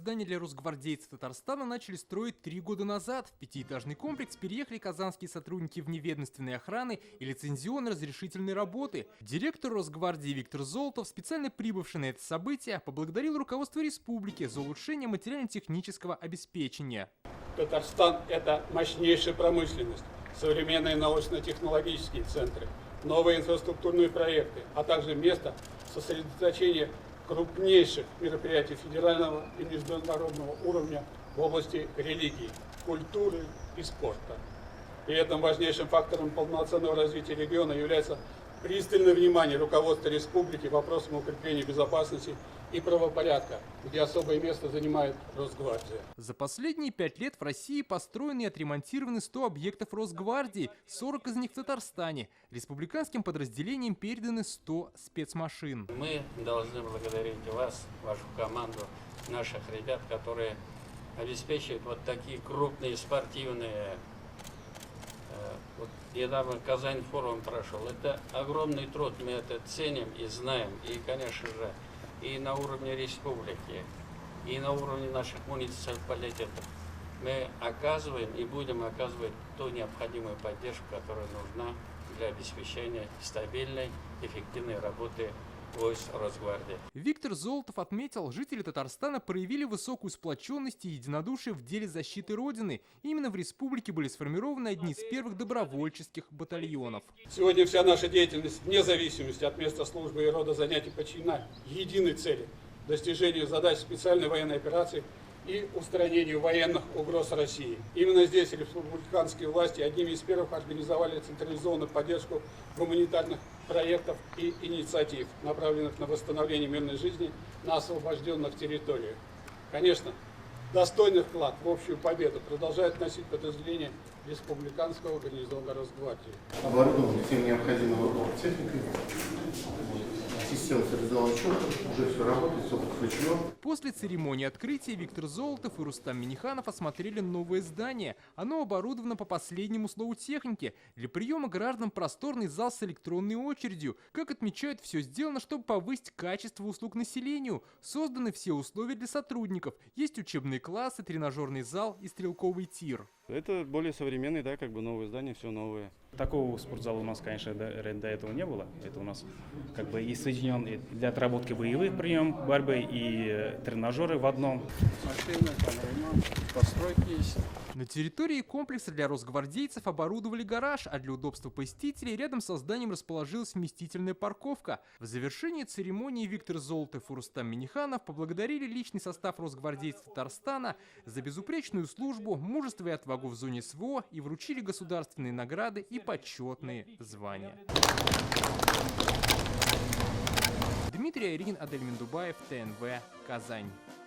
здание для росгвардейцев Татарстана начали строить 3 года назад. В пятиэтажный комплекс переехали казанские сотрудники вневедомственной охраны и лицензионно-разрешительной работы. Директор Росгвардии Виктор Золотов, специально прибывший на это событие, поблагодарил руководство республики за улучшение материально-технического обеспечения. Татарстан – это мощнейшая промышленность, современные научно-технологические центры, новые инфраструктурные проекты, а также место сосредоточения крупнейших мероприятий федерального и международного уровня в области религии, культуры и спорта. При этом важнейшим фактором полноценного развития региона является пристальное внимание руководства республики вопросам укрепления безопасности и правопорядка, где особое место занимает Росгвардия. За последние 5 лет в России построены и отремонтированы 100 объектов Росгвардии, 40 из них в Татарстане. Республиканским подразделениям переданы 100 спецмашин. Мы должны благодарить вас, вашу команду, наших ребят, которые обеспечивают вот такие крупные спортивные. Вот недавно Казань форум прошел. Это огромный труд, мы это ценим и знаем. И, конечно же, и на уровне республики, и на уровне наших муниципалитетов мы оказываем и будем оказывать ту необходимую поддержку, которая нужна для обеспечения стабильной, эффективной работы войск Росгвардии. Виктор Золотов отметил, жители Татарстана проявили высокую сплоченность и единодушие в деле защиты Родины. Именно в республике были сформированы одни из первых добровольческих батальонов. Сегодня вся наша деятельность, вне зависимости от места службы и рода занятий, подчинена единой цели – достижению задач специальной военной операции и устранению военных угроз России. Именно здесь республиканские власти одними из первых организовали централизованную поддержку гуманитарных проектов и инициатив, направленных на восстановление мирной жизни на освобожденных территориях. Конечно, достойный вклад в общую победу продолжает вносить подразделение республиканского гарнизона Росгвардии. Оборудованы всем необходимой техникой. Система раздала учет, уже все работает, все подключено. После церемонии открытия Виктор Золотов и Рустам Миниханов осмотрели новое здание. Оно оборудовано по последнему слову техники. Для приема граждан просторный зал с электронной очередью. Как отмечают, все сделано, чтобы повысить качество услуг населению. Созданы все условия для сотрудников. Есть учебные классы, тренажерный зал и стрелковый тир. Это более современный, да, как бы новое здание, все новое. Такого спортзала у нас, конечно, до этого не было. Это у нас как бы и соединен и для отработки боевых приемов борьбы, и тренажеры в одном. Машины, там ремонт, постройки есть. На территории комплекса для росгвардейцев оборудовали гараж, а для удобства посетителей рядом со зданием расположилась вместительная парковка. В завершении церемонии Виктор Золотов и Рустам Миниханов поблагодарили личный состав росгвардейцев Татарстана за безупречную службу, мужество и отвагу в зоне СВО и вручили государственные награды и почетные звания. Дмитрий Айрин, Адель Миндубаев, ТНВ, Казань.